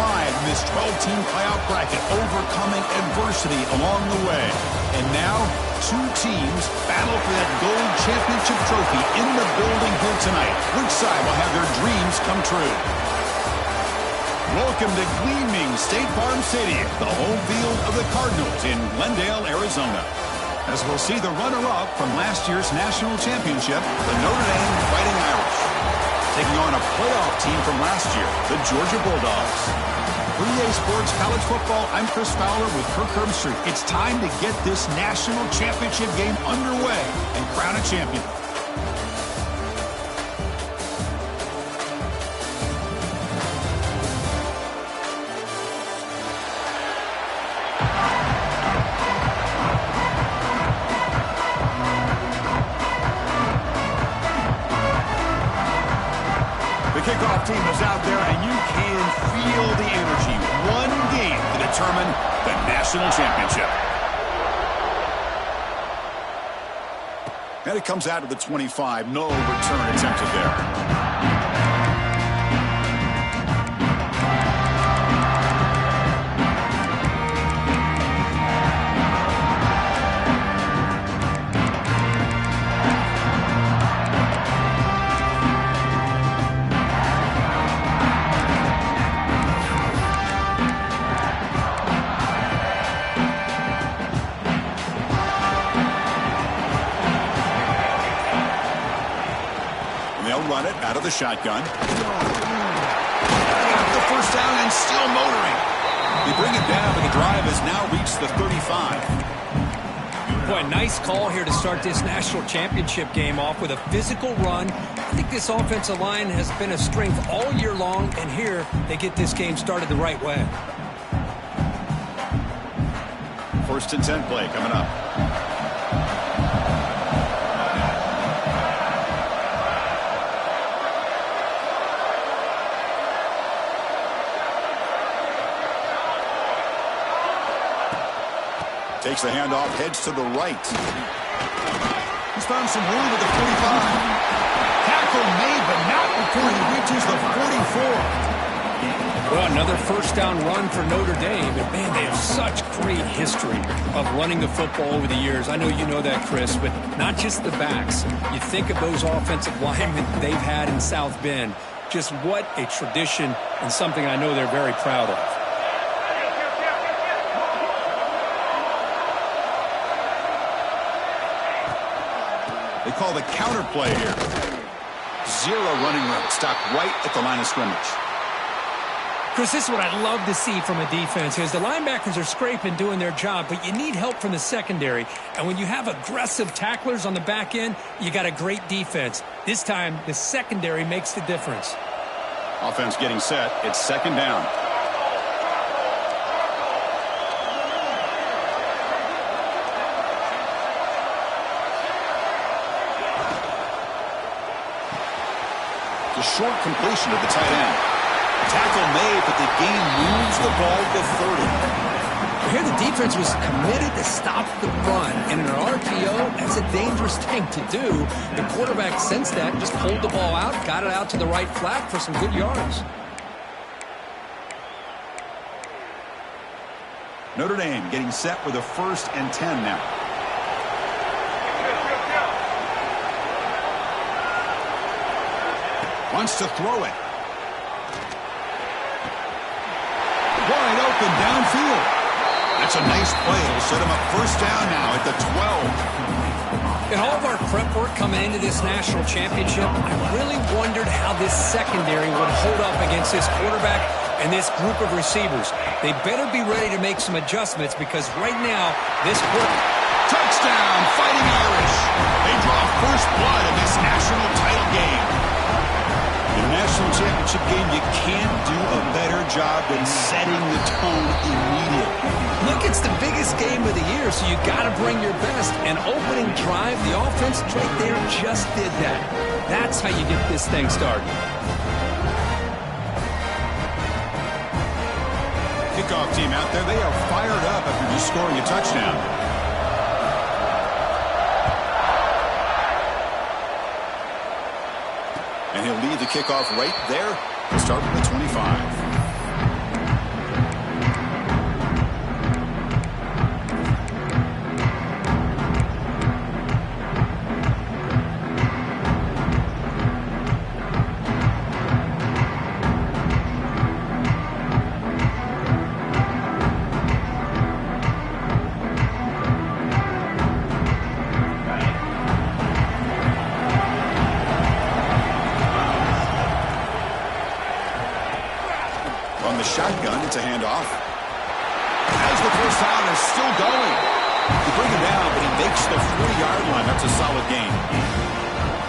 thrive in this 12-team playoff bracket, overcoming adversity along the way. And now, two teams battle for that gold championship trophy in the building here tonight. Which side will have their dreams come true? Welcome to gleaming State Farm Stadium, the home field of the Cardinals in Glendale, Arizona. As we'll see the runner-up from last year's national championship, the Notre Dame Fighting Irish, taking on a playoff team from last year, the Georgia Bulldogs. For EA Sports College Football, I'm Chris Fowler with Kirk Herbstreit. It's time to get this national championship game underway and crown a champion. Kickoff team is out there, and you can feel the energy. One game to determine the national championship. And it comes out of the 25. No return attempted there. Run it out of the shotgun. Got the first down and still motoring. They bring it down, but the drive has now reached the 35. Boy, nice call here to start this national championship game off with a physical run. I think this offensive line has been a strength all year long, and here they get this game started the right way. First and 10 play coming up. Takes the handoff, heads to the right. He's found some room at the 45. Tackle made, but not before he reaches the 44. Well, another first down run for Notre Dame. And, man, they have such great history of running the football over the years. I know you know that, Chris, but not just the backs. You think of those offensive linemen they've had in South Bend. Just what a tradition and something I know they're very proud of. They call the counter play here. Zero running room. Stopped right at the line of scrimmage. Chris, this is what I love to see from a defense is the linebackers are scraping, doing their job, but you need help from the secondary. And when you have aggressive tacklers on the back end, you got a great defense. This time, the secondary makes the difference. Offense getting set. It's second down. The short completion of the tight end. Tackle made, but the game moves the ball to 30. Here the defense was committed to stop the run. And in an RPO, that's a dangerous thing to do. The quarterback sensed that, just pulled the ball out, got it out to the right flat for some good yards. Notre Dame getting set with a first and 10 now. Wants to throw it. Wide open downfield. That's a nice play. It'll set him up first down now at the 12. In all of our prep work coming into this national championship, I really wondered how this secondary would hold up against this quarterback and this group of receivers. They better be ready to make some adjustments because right now, this touchdown, Fighting Irish. They draw first blood in this national title game. In a national championship game, you can't do a better job than setting the tone immediately. Look, it's the biggest game of the year, so you got to bring your best. And opening drive, the offense right there just did that. That's how you get this thing started. Kickoff team out there, they are fired up after just scoring a touchdown. And he'll lead the kickoff right there to start with the 25. From the shotgun, it's a handoff. As the first down is still going. You bring him down, but he makes the 40-yard line. That's a solid gain.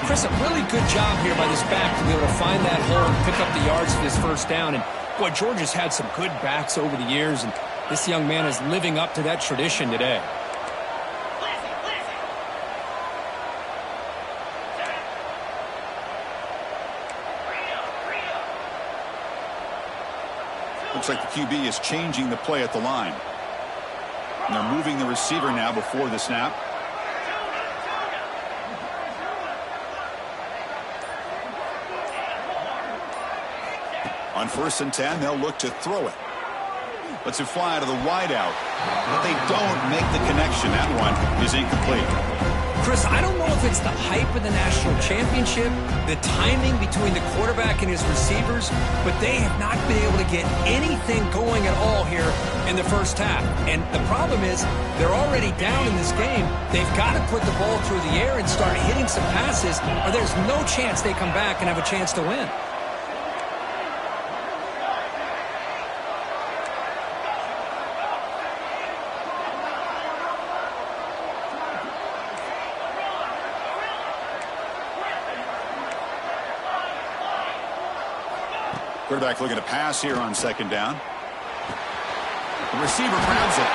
Chris, a really good job here by this back to be able to find that hole and pick up the yards for this first down. And, boy, Georgia's had some good backs over the years, and this young man is living up to that tradition today. Looks like the QB is changing the play at the line. And they're moving the receiver now before the snap. On 1st and 10, they'll look to throw it. Lets it fly to the wideout. But they don't make the connection. That one is incomplete. Chris, I don't know if it's the hype of the national championship, the timing between the quarterback and his receivers, but they have not been able to get anything going at all here in the first half. And the problem is they're already down in this game. They've got to put the ball through the air and start hitting some passes, or there's no chance they come back and have a chance to win. Quarterback looking to pass here on 2nd down. The receiver grabs it.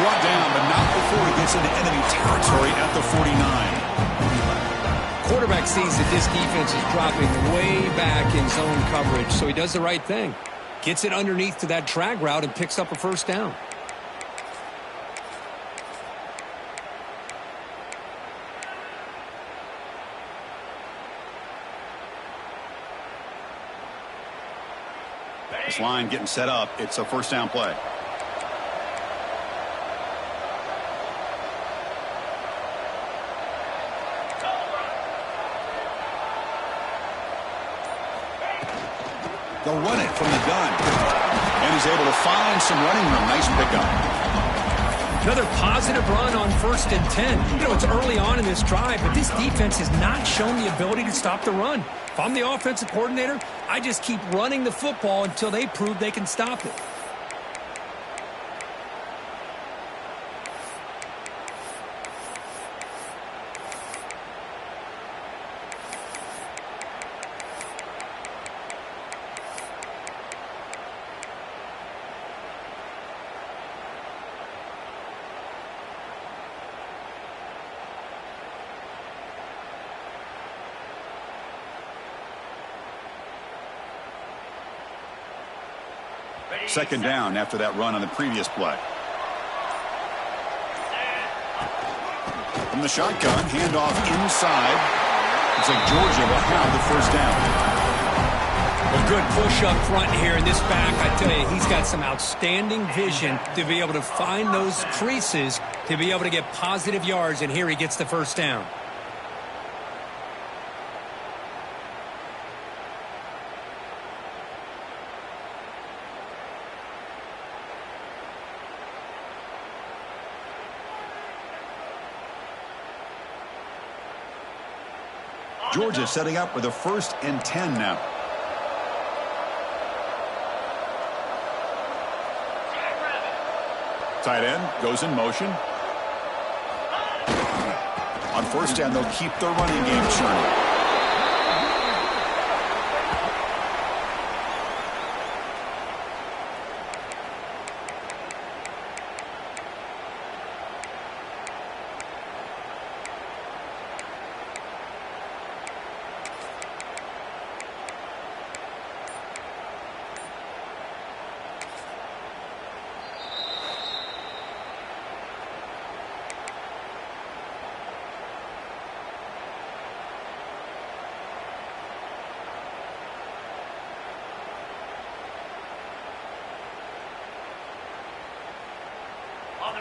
Brought down, but not before he gets into enemy territory at the 49. Quarterback sees that this defense is dropping way back in zone coverage, so he does the right thing. Gets it underneath to that drag route and picks up a first down. This line getting set up. It's a first down play. They'll run it from the gun. And he's able to find some running room. Nice pickup. Another positive run on 1st and 10. You know, it's early on in this drive, but this defense has not shown the ability to stop the run. If I'm the offensive coordinator, I just keep running the football until they prove they can stop it. Second down after that run on the previous play. From the shotgun, handoff inside. Looks like Georgia will have the first down. A good push up front here in this back. I tell you, he's got some outstanding vision to be able to find those creases, to be able to get positive yards, and here he gets the first down. Georgia setting up with a 1st and 10 now. Tight end goes in motion. On 1st down, they'll keep their running game churning.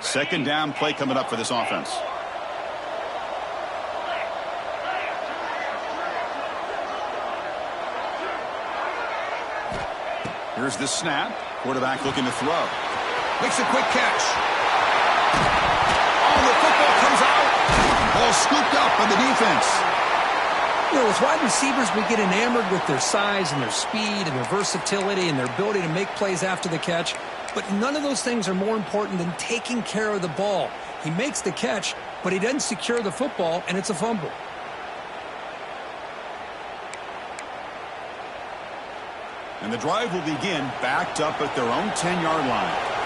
Second down play coming up for this offense. Here's the snap. Quarterback looking to throw. Makes a quick catch. Oh, the football comes out. Ball scooped up by the defense. With wide receivers, we get enamored with their size and their speed and their versatility and their ability to make plays after the catch. But none of those things are more important than taking care of the ball. He makes the catch, but he doesn't secure the football, and it's a fumble. And the drive will begin backed up at their own 10-yard line.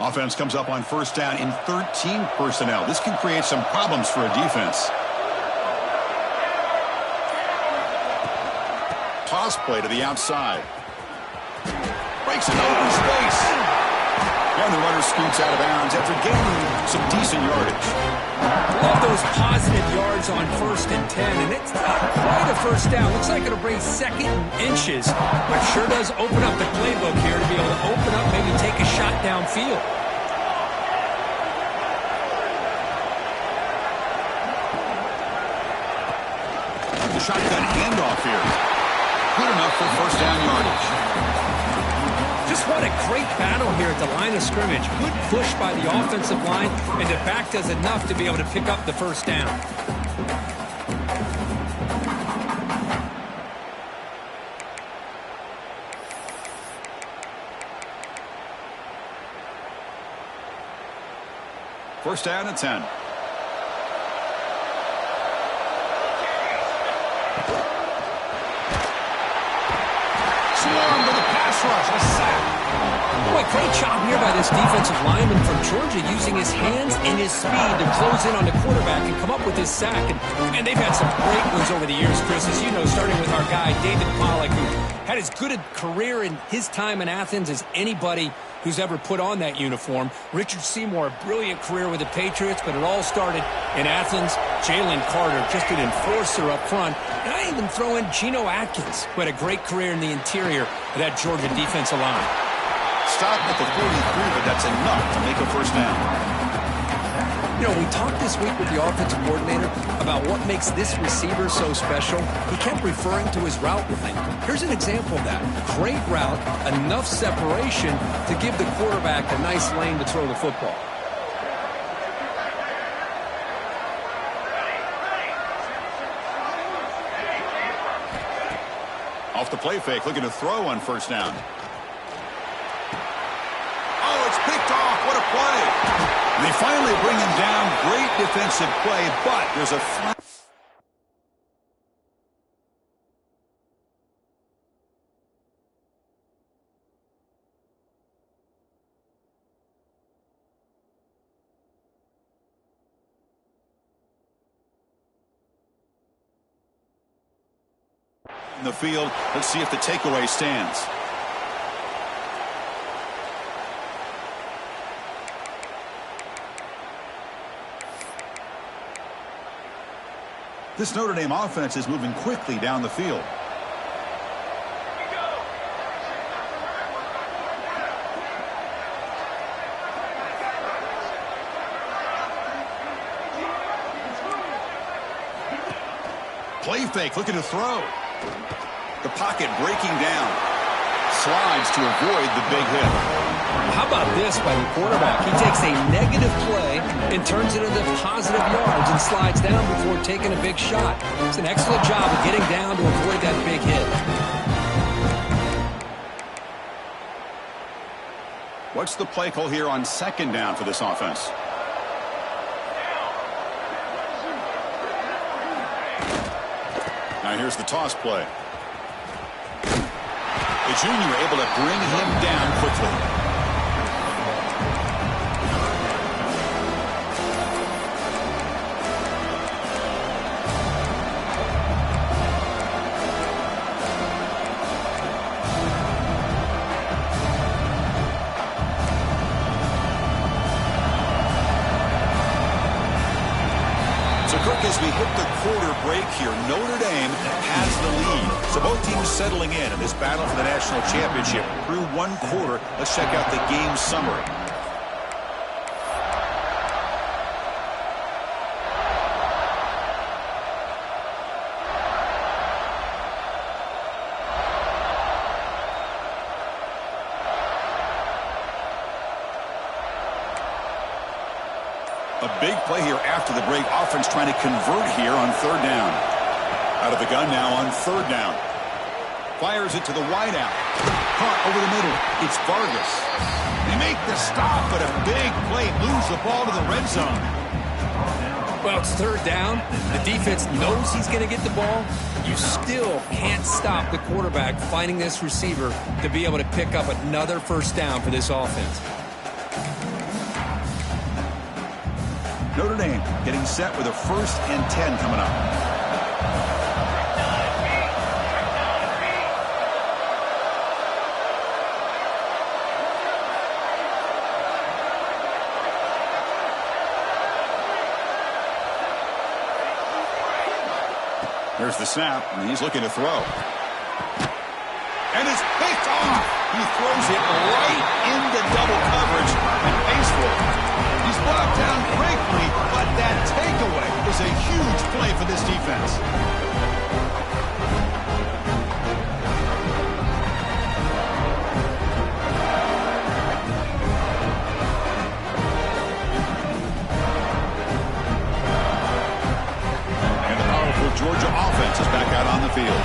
Offense comes up on first down in 13 personnel. This can create some problems for a defense. Toss play to the outside. Breaks an open space. And the runner scoots out of bounds after gaining some decent yardage. Love those positive yards on 1st and 10, and it's not quite a first down. Looks like it'll bring 2nd and inches, but sure does open up the playbook here to be able to open up, maybe take a shot downfield. The shotgun handoff here. Good enough for first down yardage. Just what a great battle here at the line of scrimmage. Good push by the offensive line, and the back does enough to be able to pick up the first down. First down at 10. Swarmed with a pass rush, a sack. Boy, great job here by this defensive lineman from Georgia using his hands and his speed to close in on the quarterback and come up with his sack. And they've had some great ones over the years, Chris, as you know, starting with our guy, David Pollack, who had as good a career in his time in Athens as anybody who's ever put on that uniform. Richard Seymour, a brilliant career with the Patriots, but it all started in Athens. Jalen Carter, just an enforcer up front. And I even throw in Geno Atkins, who had a great career in the interior of that Georgia defensive line. Stop at the 43, but that's enough to make a first down. You know, we talked this week with the offensive coordinator about what makes this receiver so special. He kept referring to his route line. Here's an example of that. Great route, enough separation to give the quarterback a nice lane to throw the football. Off the play fake, looking to throw on first down. Oh, it's picked off. What a play. They finally bring him down. Great defensive play, but there's a flag. In the field, let's see if the takeaway stands. This Notre Dame offense is moving quickly down the field. Play fake, looking to throw. The pocket breaking down. Slides to avoid the big hit. How about this by the quarterback? He takes a negative play and turns it into positive yards and slides down before taking a big shot. It's an excellent job of getting down to avoid that big hit. What's the play call here on second down for this offense? Now here's the toss play. The junior able to bring him down quickly. as we hit the quarter break here. Notre Dame has the lead. So both teams settling in this battle for the national championship. Through one quarter, let's check out the game summary. A big play here after the break. Offense trying to convert here on third down. Out of the gun now on third down. Fires it to the wideout. Caught over the middle. It's Vargas. They make the stop, but a big play. Lose the ball to the red zone. Well, it's third down. The defense knows he's going to get the ball. You still can't stop the quarterback finding this receiver to be able to pick up another first down for this offense. Notre Dame getting set with a 1st and 10 coming up. There's the snap, and he's looking to throw. And it's picked off. He throws it right into double coverage and pays for it. He's brought down quickly, but that takeaway is a huge play for this defense. And the powerful Georgia offense is back out on the field.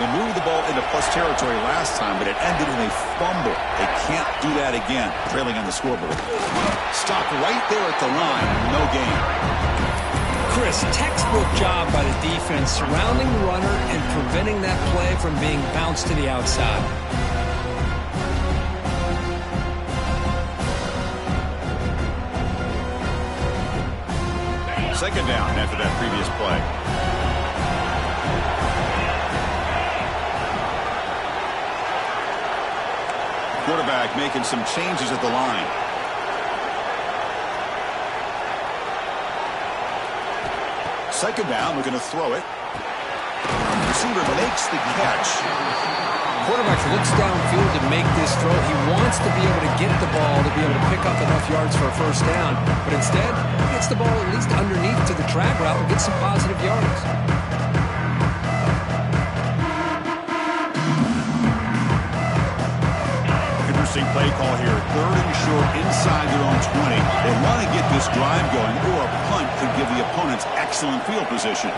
They moved the ball into plus territory last time, but it ended in a fumble. They can't do that again, trailing on the scoreboard. Stopped right there at the line. No gain. Chris, textbook job by the defense surrounding the runner and preventing that play from being bounced to the outside. Second down after that previous play. Quarterback making some changes at the line. Second down, we're going to throw it. Receiver makes the catch. Quarterback looks downfield to make this throw. He wants to be able to get the ball to be able to pick up enough yards for a first down. But instead, he gets the ball at least underneath to the drag route and gets some positive yards. Interesting play call here. 3rd and short inside their own 20. They want to get this drive going, or a punt could give the opponents excellent field position.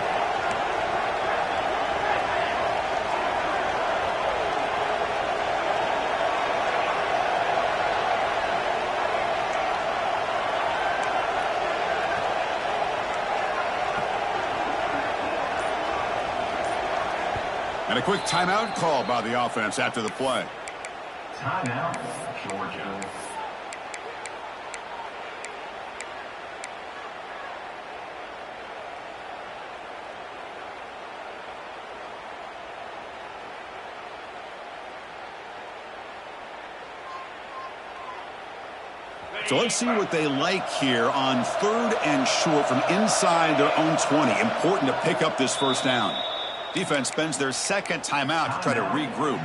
And a quick timeout call by the offense after the play. Timeout, Georgia. So let's see what they like here on 3rd and short from inside their own 20. Important to pick up this first down. Defense spends their second timeout to try to regroup.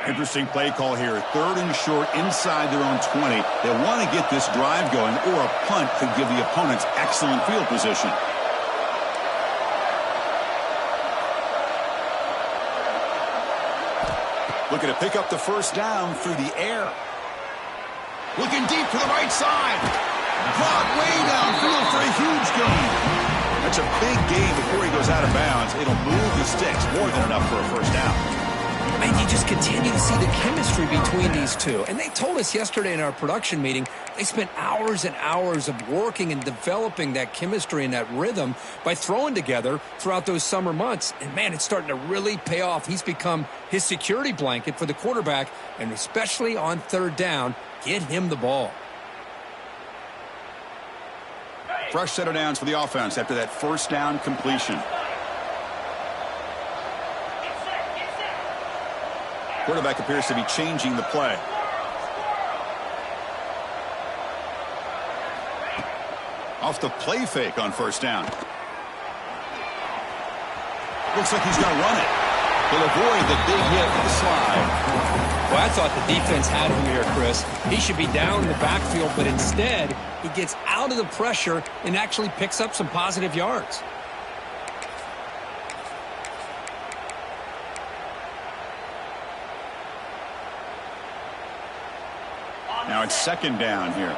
Interesting play call here. 3rd and short inside their own 20. They want to get this drive going, or a punt could give the opponents excellent field position. Looking to pick up the first down through the air. Looking deep to the right side. Caught way downfield for a huge gain. That's a big gain before he goes out of bounds. It'll move the sticks more than enough for a first down. Man, you just continue to see the chemistry between these two. And they told us yesterday in our production meeting, they spent hours and hours of working and developing that chemistry and that rhythm by throwing together throughout those summer months. And, man, it's starting to really pay off. He's become his security blanket for the quarterback, and especially on third down, get him the ball. Fresh set of downs for the offense after that first down completion. Quarterback appears to be changing the play. Off the play fake on first down. Looks like he's going to run it. He'll avoid the big hit with the slide. Well, I thought the defense had him here, Chris. He should be down in the backfield, but instead, he gets out of the pressure and actually picks up some positive yards. Now it's second down here.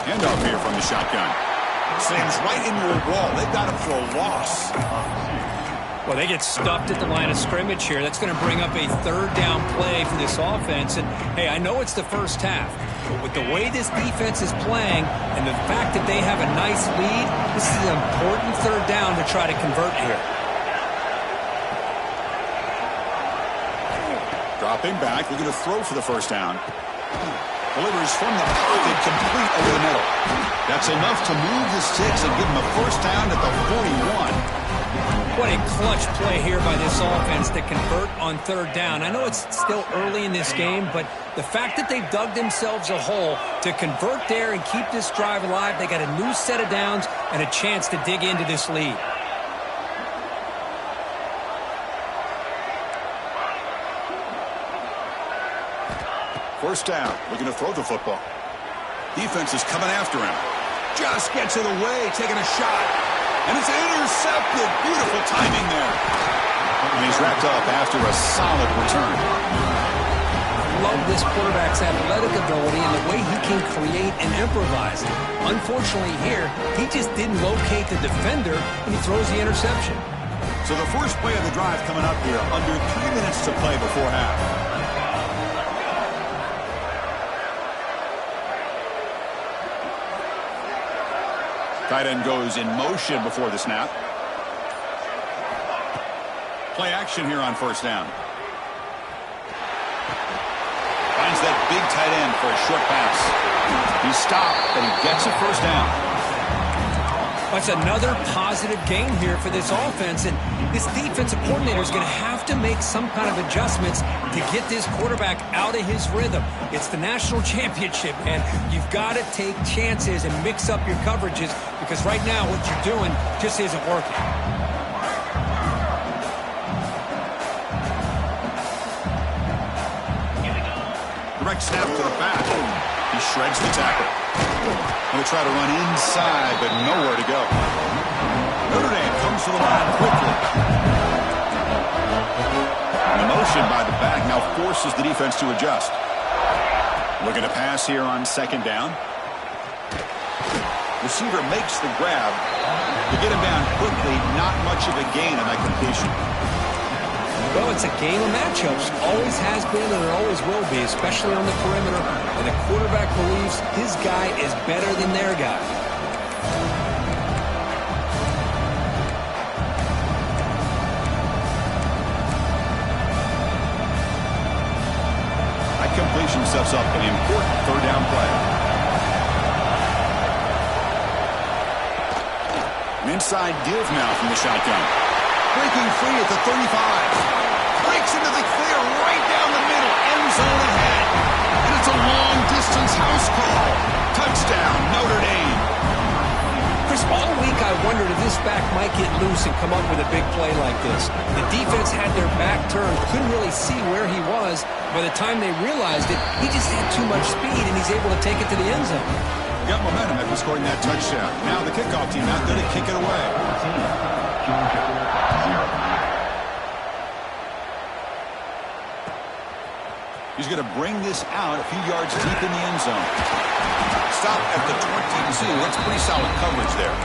Handoff here from the shotgun. Slams right into a wall. They've got him for a loss. Well, they get stuffed at the line of scrimmage here. That's going to bring up a third down play for this offense. And, hey, I know it's the first half, but with the way this defense is playing and the fact that they have a nice lead, this is an important third down to try to convert here. Dropping back, looking to throw for the first down. Delivers from the pocket, complete over the middle. That's enough to move the sticks and give them a first down at the 41. What a clutch play here by this offense to convert on third down. I know it's still early in this game, but the fact that they've dug themselves a hole to convert there and keep this drive alive, they got a new set of downs and a chance to dig into this lead. First down, looking to throw the football. Defense is coming after him. Just gets in the way, taking a shot. And it's intercepted. Beautiful timing there. And he's wrapped up after a solid return. Love this quarterback's athletic ability and the way he can create and improvise. Unfortunately here, he just didn't locate the defender and he throws the interception. So the first play of the drive coming up here, under 3 minutes to play before half. Tight end goes in motion before the snap. Play action here on first down. Finds that big tight end for a short pass. He's stopped, but he gets a first down. That's another positive game here for this offense, and this defensive coordinator is going to have to make some kind of adjustments to get this quarterback out of his rhythm. It's the national championship, man. You've got to take chances and mix up your coverages because right now what you're doing just isn't working. Direct snap to the back. He shreds the tackle. Going to try to run inside, but nowhere to go. Notre Dame comes to the line quickly. The motion by the back now forces the defense to adjust. Looking to pass here on second down. Receiver makes the grab. To get him down quickly, not much of a gain on that completion. Well, it's a game of matchups. Always has been and it always will be, especially on the perimeter. And the quarterback believes his guy is better than their guy. That completion sets up an important third down play. An inside give now from the shotgun. Breaking free at the 35. Breaks into the clear right down the middle. End zone ahead. And it's a long-distance house call. Touchdown, Notre Dame. Chris, all week I wondered if this back might get loose and come up with a big play like this. The defense had their back turned, couldn't really see where he was. By the time they realized it, he just had too much speed, and he's able to take it to the end zone. Got momentum after scoring that touchdown. Now the kickoff team out there to kick it away. He's going to bring this out a few yards deep in the end zone. Stop at the 22. That's pretty solid coverage there.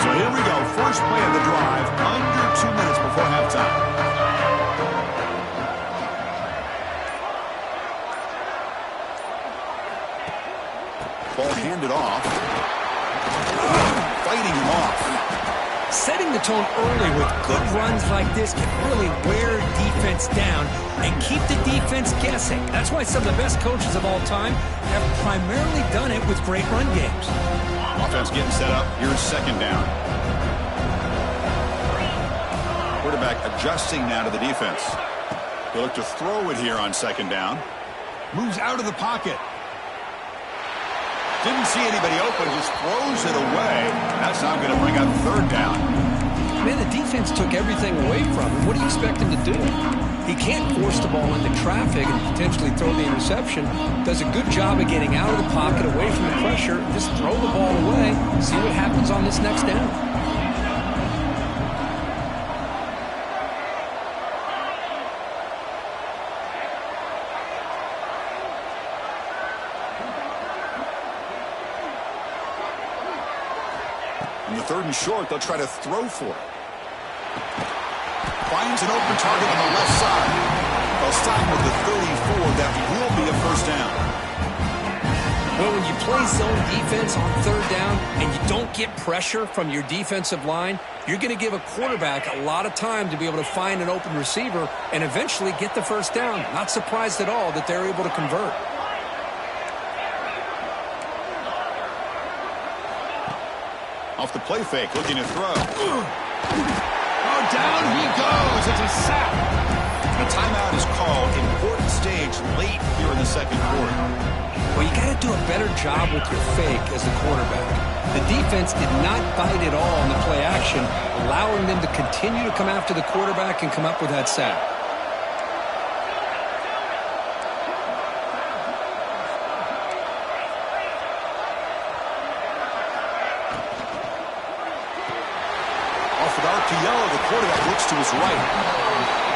So here we go. Ball handed off. Fighting him off. Setting the tone early with good runs like this can really wear defense down and keep the defense guessing. That's why some of the best coaches of all time have primarily done it with great run games. Offense getting set up. Here's second down. Quarterback adjusting now to the defense. He'll look to throw it here on second down. Moves out of the pocket. Didn't see anybody open, just throws it away. That's not going to bring up third down. Man, the defense took everything away from him. What do you expect him to do? He can't force the ball into traffic and potentially throw the interception. Does a good job of getting out of the pocket, away from the pressure. Just throw the ball away. See what happens on this next down. In the third and short, they'll try to throw for it. Finds an open target on the left side. They'll stop with the 34. That will be a first down. Well, when you play zone defense on third down and you don't get pressure from your defensive line, you're going to give a quarterback a lot of time to be able to find an open receiver and eventually get the first down. Not surprised at all that they're able to convert. Off the play fake, looking to throw. Oh, down he goes. It's a sack. A timeout is called. Important stage late here in the second quarter. Well, you got to do a better job with your fake as a quarterback. The defense did not bite at all in the play action, allowing them to continue to come after the quarterback and come up with that sack. The quarterback looks to his right.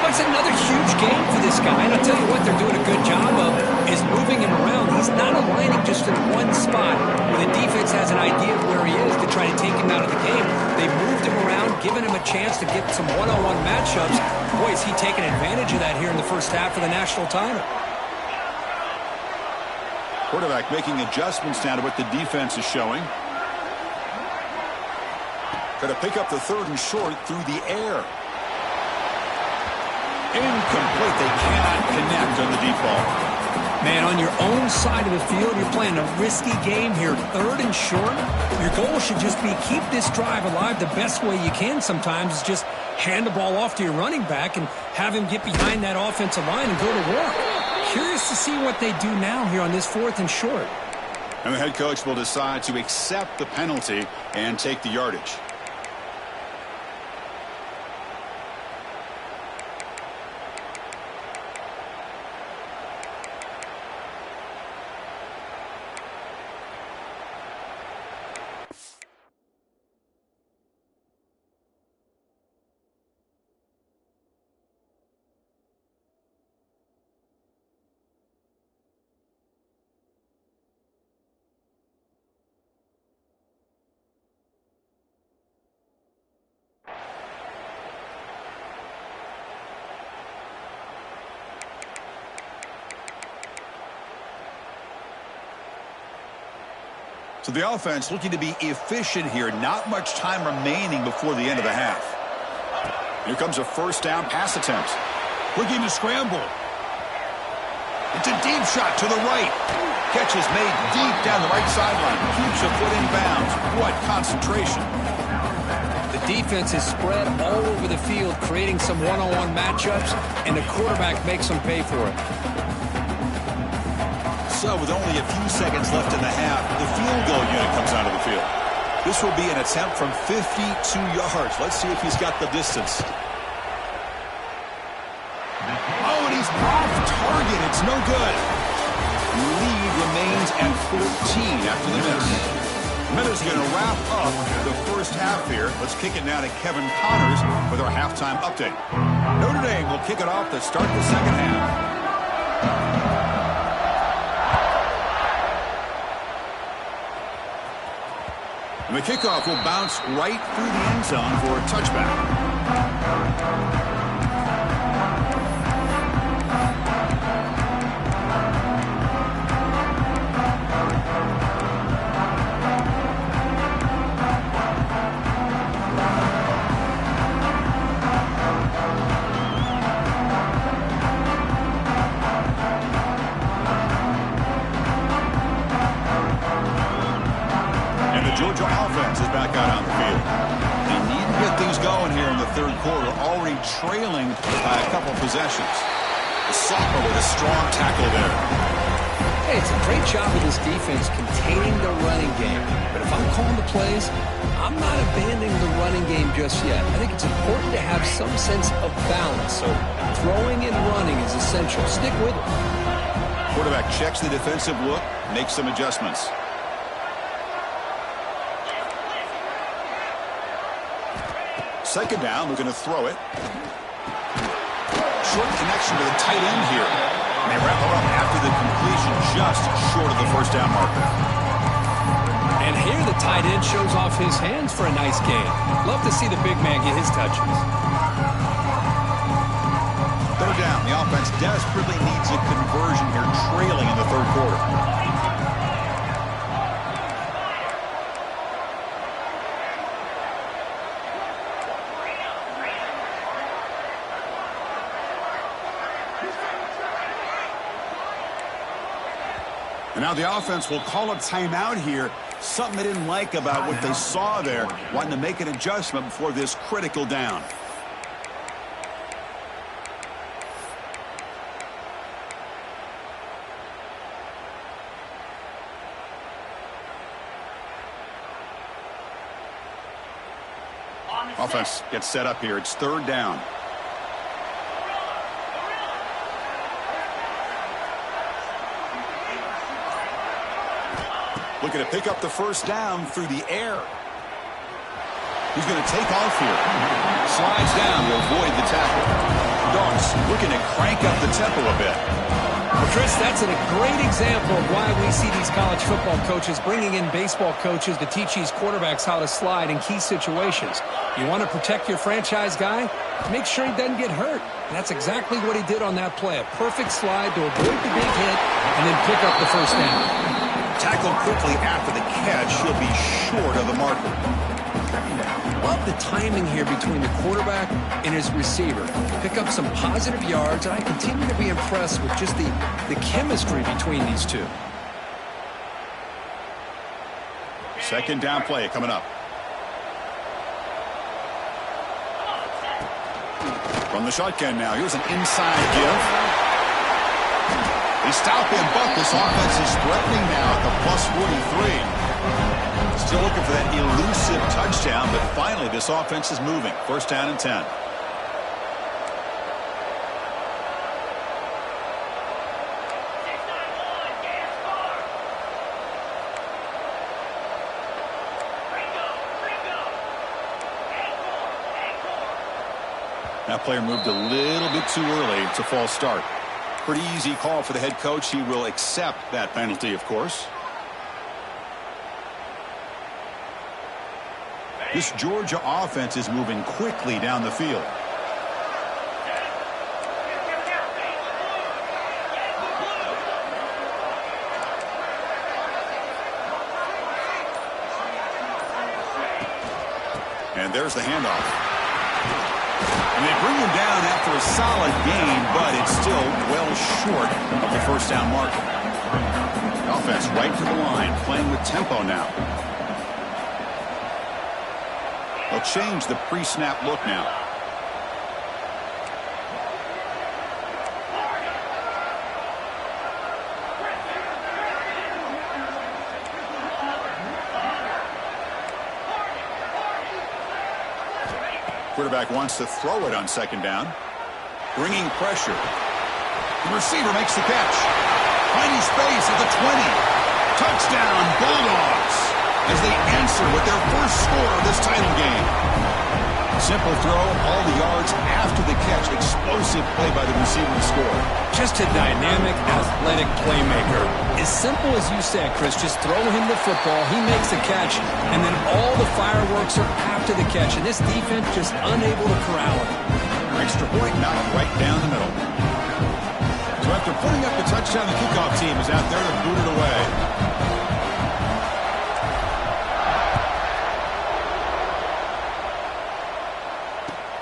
Well, it's another huge game for this guy. And I'll tell you what they're doing a good job of is moving him around. He's not aligning just in one spot where the defense has an idea of where he is to try to take him out of the game. They've moved him around, given him a chance to get some one-on-one matchups. Boy, is he taking advantage of that here in the first half of the national title. Quarterback making adjustments now to what the defense is showing. Going to pick up the third and short through the air. Incomplete. They cannot connect on the deep ball. Man, on your own side of the field, you're playing a risky game here. Third and short. Your goal should just be keep this drive alive the best way you can sometimes is just hand the ball off to your running back and have him get behind that offensive line and go to work. Curious to see what they do now here on this fourth and short. And the head coach will decide to accept the penalty and take the yardage. So the offense looking to be efficient here. Not much time remaining before the end of the half. Here comes a first down pass attempt. Looking to scramble. It's a deep shot to the right. Catch is made deep down the right sideline. Keeps a foot in bounds. What concentration. The defense is spread all over the field, creating some one-on-one matchups, and the quarterback makes them pay for it. So with only a few seconds left in the half, the field goal unit comes out of the field. This will be an attempt from 52 yards. Let's see if he's got the distance. Oh, and he's off target. It's no good. The lead remains at 14 after the miss. Minutes going to wrap up the first half here. Let's kick it now to Kevin Connors with our halftime update. Notre Dame will kick it off to start the second half. And the kickoff will bounce right through the end zone for a touchback. back out on the field. They need to get things going here in the third quarter, already trailing by a couple possessions. The sophomore with a strong tackle there. Hey, it's a great job of this defense containing the running game. But if I'm calling the plays, I'm not abandoning the running game just yet. I think it's important to have some sense of balance. So throwing and running is essential. Stick with it. Quarterback checks the defensive look, makes some adjustments. Second down, looking to throw it. Short connection to the tight end here. And they wrap it up after the completion, just short of the first down marker. And here the tight end shows off his hands for a nice gain. Love to see the big man get his touches. Third down, the offense desperately needs a conversion here, trailing in the third quarter. And now the offense will call a timeout here. Something they didn't like about what they saw there. Wanting to make an adjustment before this critical down. Offense gets set up here. It's third down. Looking to pick up the first down through the air. He's going to take off here. Slides down to avoid the tackle. Dogs looking to crank up the tempo a bit. Well, Chris, that's a great example of why we see these college football coaches bringing in baseball coaches to teach these quarterbacks how to slide in key situations. You want to protect your franchise guy? Make sure he doesn't get hurt. And that's exactly what he did on that play. A perfect slide to avoid the big hit and then pick up the first down. Tackled quickly after the catch. He'll be short of the marker. Love the timing here between the quarterback and his receiver. Pick up some positive yards, and I continue to be impressed with just the chemistry between these two. Second down play coming up. From the shotgun now. Here's an inside give. They stop him, but this offense is threatening now at the +43. Still looking for that elusive touchdown, but finally this offense is moving. First down and 10. That player moved a little bit too early. It's a false start. Pretty easy call for the head coach. He will accept that penalty, of course. This Georgia offense is moving quickly down the field. And there's the handoff. And they bring him down after a solid gain, but it's still well short of the first down marker. Offense right to the line, playing with tempo now. They'll change the pre-snap look now. Quarterback wants to throw it on second down. Bringing pressure. The receiver makes the catch. Finding space at the 20. Touchdown, Bulldogs, as they answer with their first score of this title game. Simple throw, all the yards after the catch. Explosive play by the receiver to score. Just a dynamic, athletic playmaker. As simple as you said, Chris, just throw him the football, he makes the catch, and then all the fireworks are after the catch, and this defense just unable to corral him. Extra point knocked right down the middle. So after putting up the touchdown, the kickoff team is out there to boot it away.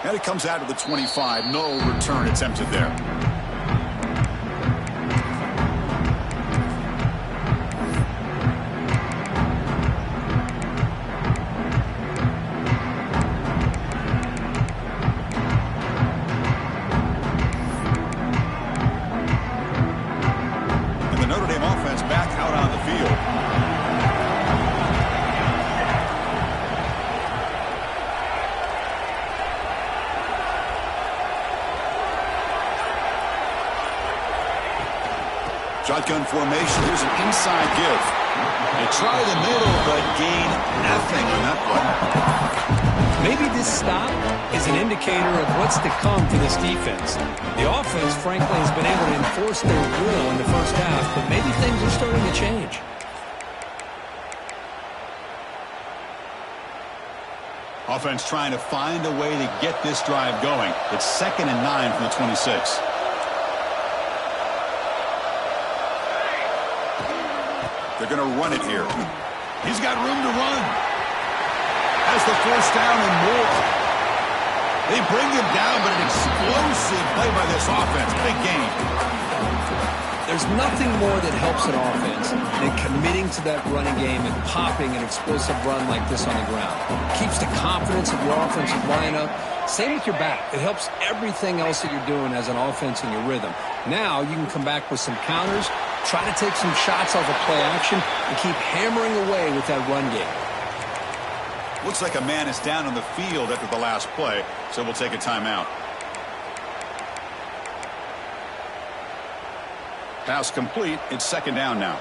And it comes out of the 25. No return attempted there. Shotgun formation. Here's an inside give. They try the middle, but gain nothing on that play. Maybe this stop is an indicator of what's to come for this defense. The offense, frankly, has been able to enforce their will in the first half, but maybe things are starting to change. Offense trying to find a way to get this drive going. It's 2nd and 9 from the 26. They're going to run it here. He's got room to run. Has the 4th down and more. They bring him down, but an explosive play by this offense. Big game. There's nothing more that helps an offense than committing to that running game and popping an explosive run like this on the ground. It keeps the confidence of your offensive lineup. Same with your back. It helps everything else that you're doing as an offense in your rhythm. Now you can come back with some counters, try to take some shots off of play action, and keep hammering away with that run game. Looks like a man is down on the field after the last play, so we'll take a timeout. Pass complete. It's 2nd down now.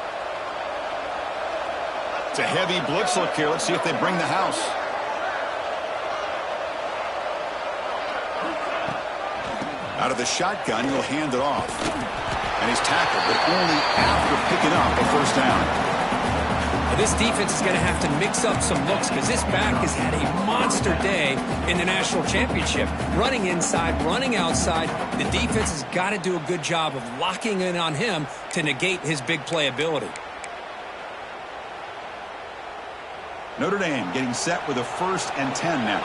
It's a heavy blitz look here. Let's see if they bring the house. Out of the shotgun, he'll hand it off. And he's tackled, but only after picking up a 1st down. Well, this defense is going to have to mix up some looks because this back has had a monster day in the national championship. Running inside, running outside. The defense has got to do a good job of locking in on him to negate his big play ability. Notre Dame getting set with a 1st and 10 now.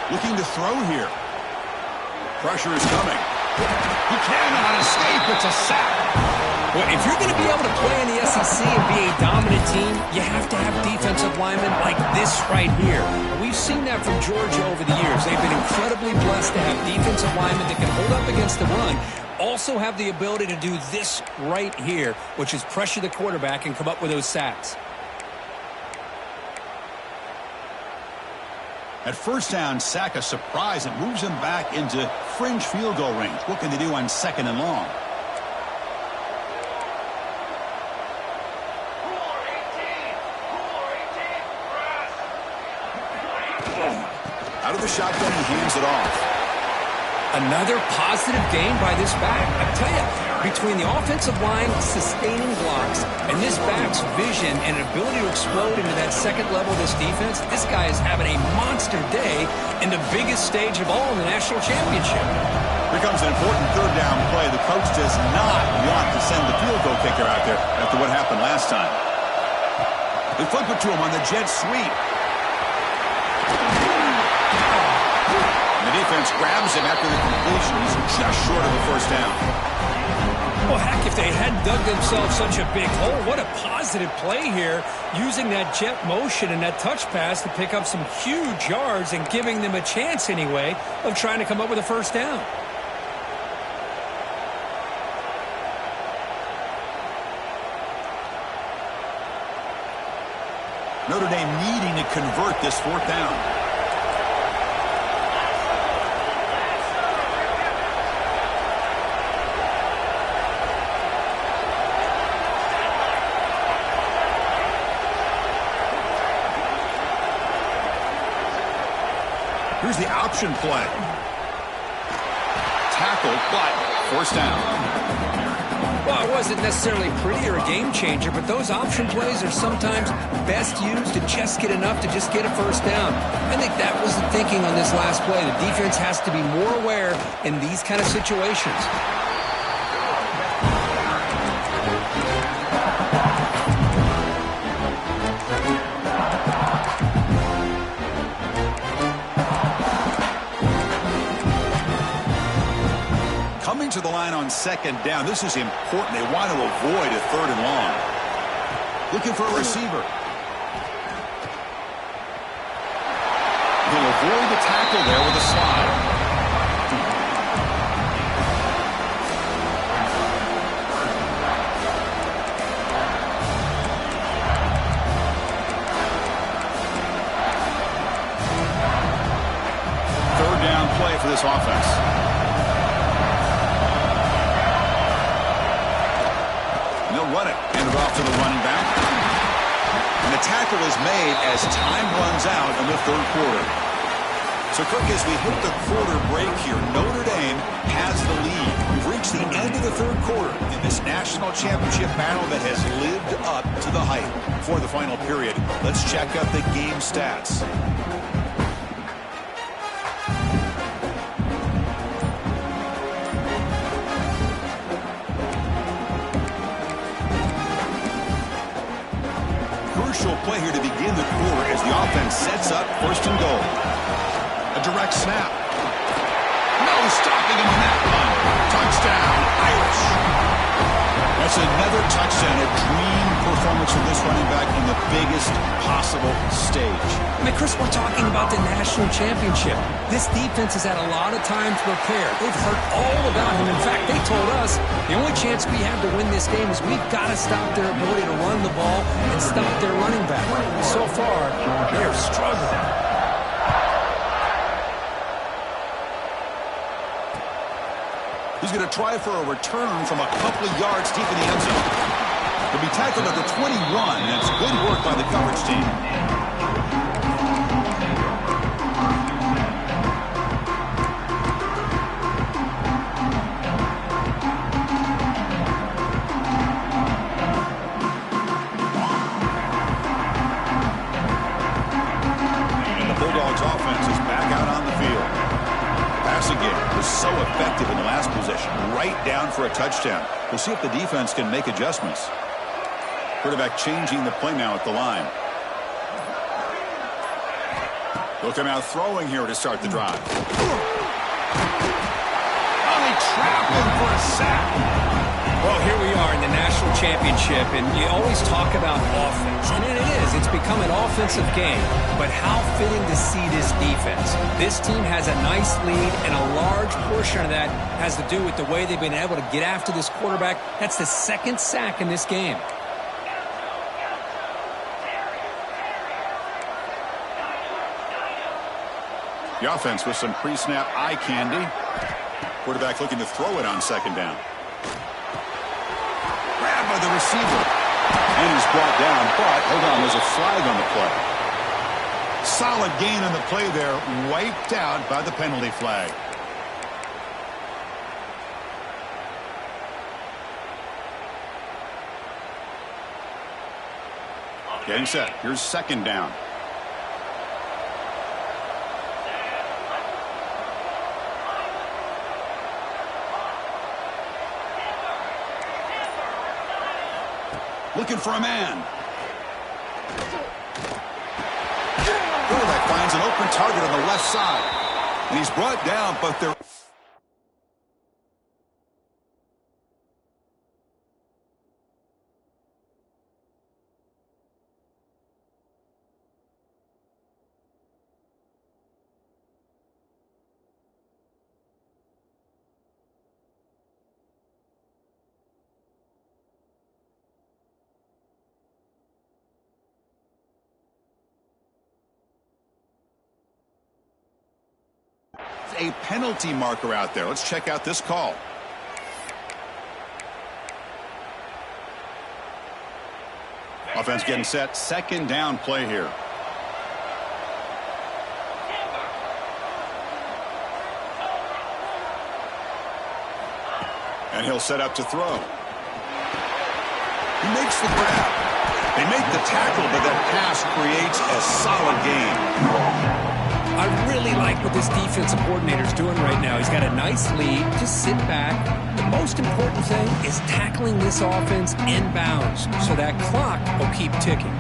Looking to throw here. Pressure is coming. He cannot escape. It's a sack. Well, if you're going to be able to play in the SEC and be a dominant team, you have to have defensive linemen like this right here. We've seen that from Georgia over the years. They've been incredibly blessed to have defensive linemen that can hold up against the run, also have the ability to do this right here, which is pressure the quarterback and come up with those sacks. At 1st down, sack a surprise. It moves him back into fringe field goal range. What can they do on 2nd and long? Out of the shotgun, he hands it off. Another positive gain by this back. I tell you, between the offensive line sustaining blocks and this back's vision and ability to explode into that 2nd level of this defense, this guy is having a monster day in the biggest stage of all in the national championship. Here comes an important 3rd down play. The coach does not want to send the field goal kicker out there after what happened last time. They flip it to him on the jet sweep. The defense grabs him after the completion. He's just short of the 1st down. Well, heck, if they hadn't dug themselves such a big hole, what a positive play here, using that jet motion and that touch pass to pick up some huge yards and giving them a chance anyway of trying to come up with a 1st down. Notre Dame needing to convert this 4th down. Here's the option play. Tackled, but 1st down. Well, it wasn't necessarily pretty or a game changer, but those option plays are sometimes best used to just get enough to just get a 1st down. I think that was the thinking on this last play. The defense has to be more aware in these kind of situations. To the line on 2nd down. This is important. They want to avoid a 3rd and long. Looking for a receiver. He'll avoid the tackle there with a slide. Third down play for this offense. run it. Hand it off to the running back. And the tackle is made as time runs out in the third quarter. So, Kirk, as we hit the quarter break here, Notre Dame has the lead. We've reached the end of the third quarter in this national championship battle that has lived up to the hype. For the final period, let's check out the game stats. Crucial play here to begin the quarter as the offense sets up first and goal. A direct snap. No stopping him on that one. Touchdown, Irish. That's another touchdown. A dream performance from this running back in the biggest possible stage. I mean, Chris, we're talking about the national championship. This defense has had a lot of time to prepare. They've heard all about him. In fact, they told us the only chance we have to win this game is we've got to stop their ability to run the ball and stop their running back. So far, they're struggling. He's going to try for a return from a couple of yards deep in the end zone. He'll be tackled at the 21. That's good work by the coverage team. And the Bulldogs offense is back out on the field. Game was so effective in the last possession, right down for a touchdown. We'll see if the defense can make adjustments. Quarterback changing the play now at the line. They'll come out throwing here to start the drive. Oh, he trapped him for a sack. Well, here we are in the national championship, and you always talk about offense, and it is. It's become an offensive game, but how fitting to see this defense. This team has a nice lead, and a large portion of that has to do with the way they've been able to get after this quarterback. That's the second sack in this game. The offense with some pre-snap eye candy. Quarterback looking to throw it on second down. Grabbed by the receiver. And he's brought down, but hold on, there's a flag on the play. Solid gain on the play there, wiped out by the penalty flag. Getting set. Here's second down. Looking for a man. Quarterback finds an open target on the left side. And he's brought down, but they're... a penalty marker out there. Let's check out this call. Offense getting set. Second down play here. And he'll set up to throw. He makes the grab. They make the tackle, but that pass creates a solid gain. I really like what this defensive coordinator is doing right now. He's got a nice lead. Just sit back. The most important thing is tackling this offense inbounds so that clock will keep ticking.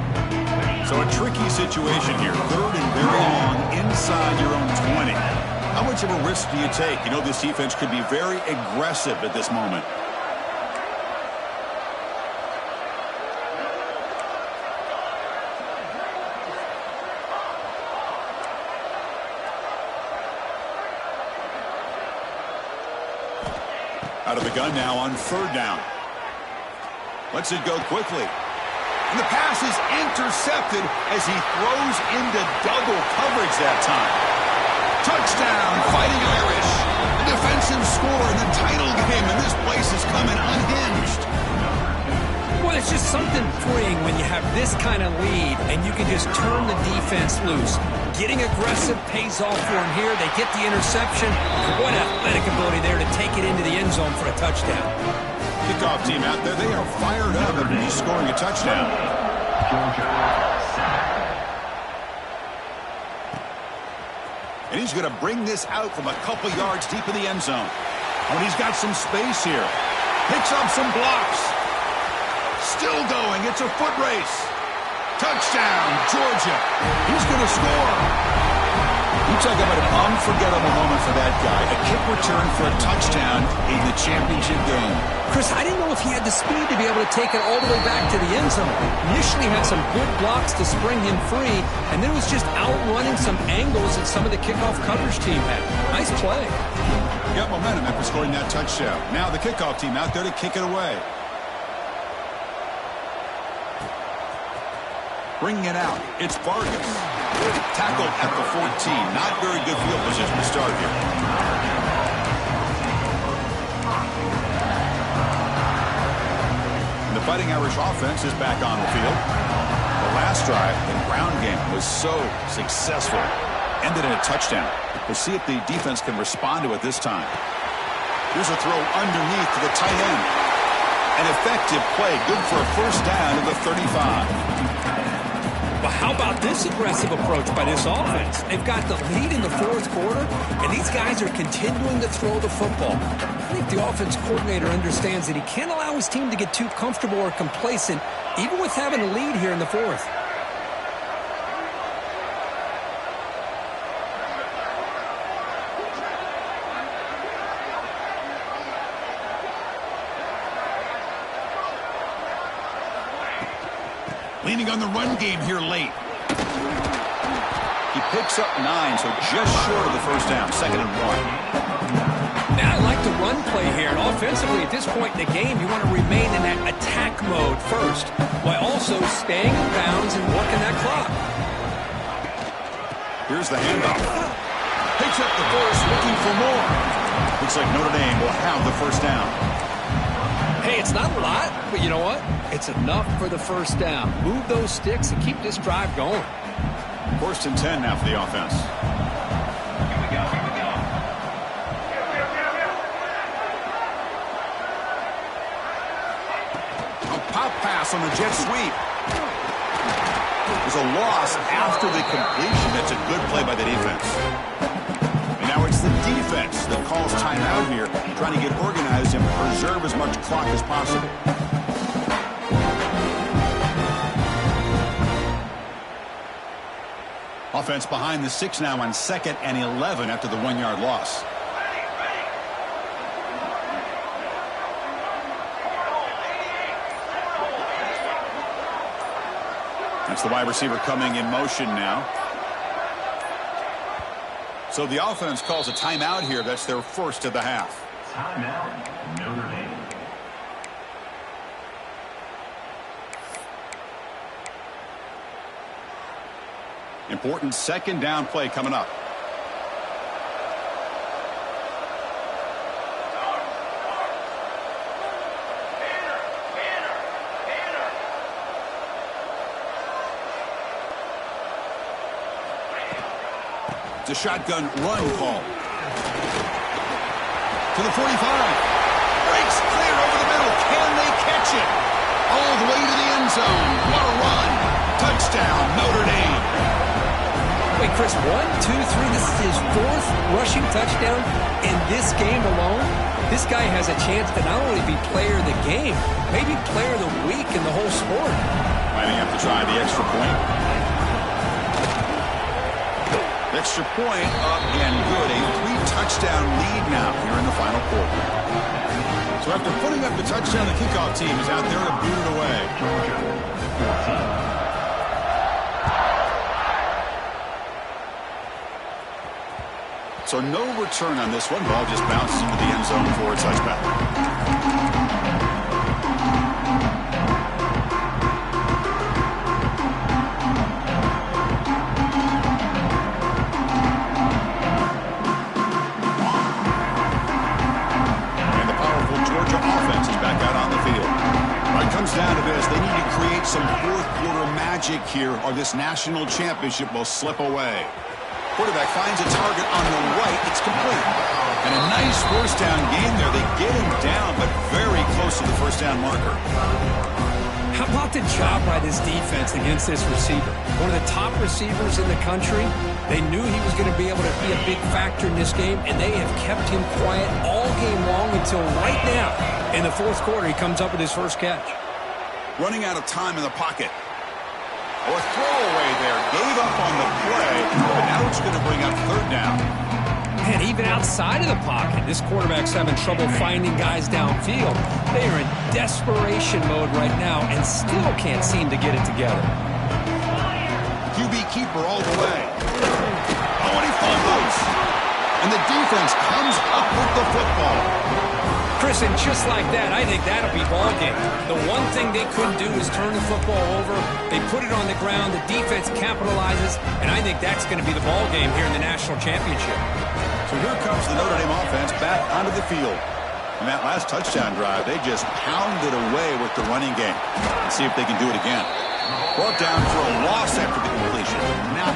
So a tricky situation here. Third and very long inside your own 20. How much of a risk do you take? You know this defense could be very aggressive at this moment. Out of the gun now on third down. Lets it go quickly. And the pass is intercepted as he throws into double coverage that time. Touchdown, Fighting Irish. A defensive score in the title game, and this place is coming unhinged. this kind of lead, and you can just turn the defense loose. Getting aggressive pays off for him here. They get the interception. What athletic ability there to take it into the end zone for a touchdown. Kickoff team out there, they are fired up and he's scoring a touchdown. Georgia, sack. And he's going to bring this out from a couple yards deep in the end zone. Oh, and he's got some space here. Picks up some blocks. Still going. It's a foot race. Touchdown, Georgia. He's going to score. You talk about an unforgettable moment for that guy. A kick return for a touchdown in the championship game. Chris, I didn't know if he had the speed to be able to take it all the way back to the end zone. Initially had some good blocks to spring him free, and then was just outrunning some angles that some of the kickoff coverage team had. Nice play. Got momentum after scoring that touchdown. Now the kickoff team out there to kick it away. Bringing it out, it's Vargas. Tackled at the 14. Not very good field position to start here. And the Fighting Irish offense is back on the field. The last drive, the ground game, was so successful. Ended in a touchdown. We'll see if the defense can respond to it this time. Here's a throw underneath to the tight end. An effective play, good for a first down to the 35. Well, how about this aggressive approach by this offense? They've got the lead in the fourth quarter, and these guys are continuing to throw the football. I think the offense coordinator understands that he can't allow his team to get too comfortable or complacent, even with having a lead here in the fourth. Leaning on the run game here late. He picks up 9, so just short of the first down. 2nd and 1. Now, I like the run play here. And offensively, at this point in the game, you want to remain in that attack mode first, while also staying in bounds and working that clock. Here's the handoff. Picks up the first, looking for more. Looks like Notre Dame will have the first down. Hey, it's not a lot, but you know what? It's enough for the first down. Move those sticks and keep this drive going. 1st and 10 now for the offense. A pop pass on the jet sweep. There's a loss after the completion. That's a good play by the defense. And now it's the defense that calls timeout here, trying to get organized and preserve as much clock as possible. Offense behind the 6 now on 2nd and 11 after the 1-yard loss. That's the wide receiver coming in motion now. So the offense calls a timeout here. That's their first of the half. Timeout, Notre Dame. Important 2nd down play coming up. It's a shotgun run call. To the 45. Breaks clear over the middle. Can they catch it? All the way to the end zone. What a run. Touchdown, Notre Dame. Wait, Chris, 1, 2, 3, this is his 4th rushing touchdown in this game alone. This guy has a chance to not only be player of the game, maybe player of the week in the whole sport. Might have to try the extra point. Extra point up and good. A 3-touchdown lead now here in the final quarter. So after putting up the touchdown, the kickoff team is out there to boot it away. Georgia, 14. So no return on this one. Ball just bounces into the end zone for a touchback. And the powerful Georgia offense is back out on the field. What it comes down to this, they need to create indicate some fourth-quarter magic here, or this national championship will slip away. Quarterback finds a target on the right. It's complete. And a nice first down gain there. They get him down, but very close to the first down marker. How about the job by this defense against this receiver? One of the top receivers in the country. They knew he was going to be able to be a big factor in this game, and they have kept him quiet all game long until right now. In the fourth quarter, he comes up with his first catch. Running out of time in the pocket. Oh, a throwaway there. Gave up on the play, but now it's going to bring up third down. Man, even outside of the pocket, this quarterback's having trouble finding guys downfield. They are in desperation mode right now and still can't seem to get it together. QB keeper all the way. Oh, and he fumbles. And the defense comes up with the football. Chris, and just like that, I think that'll be ball game. The one thing they couldn't do is turn the football over. They put it on the ground. The defense capitalizes, and I think that's going to be the ball game here in the national championship. So here comes the Notre Dame offense back onto the field. And that last touchdown drive, they just pounded away with the running game. Let's see if they can do it again. Brought down for a loss after the completion. Now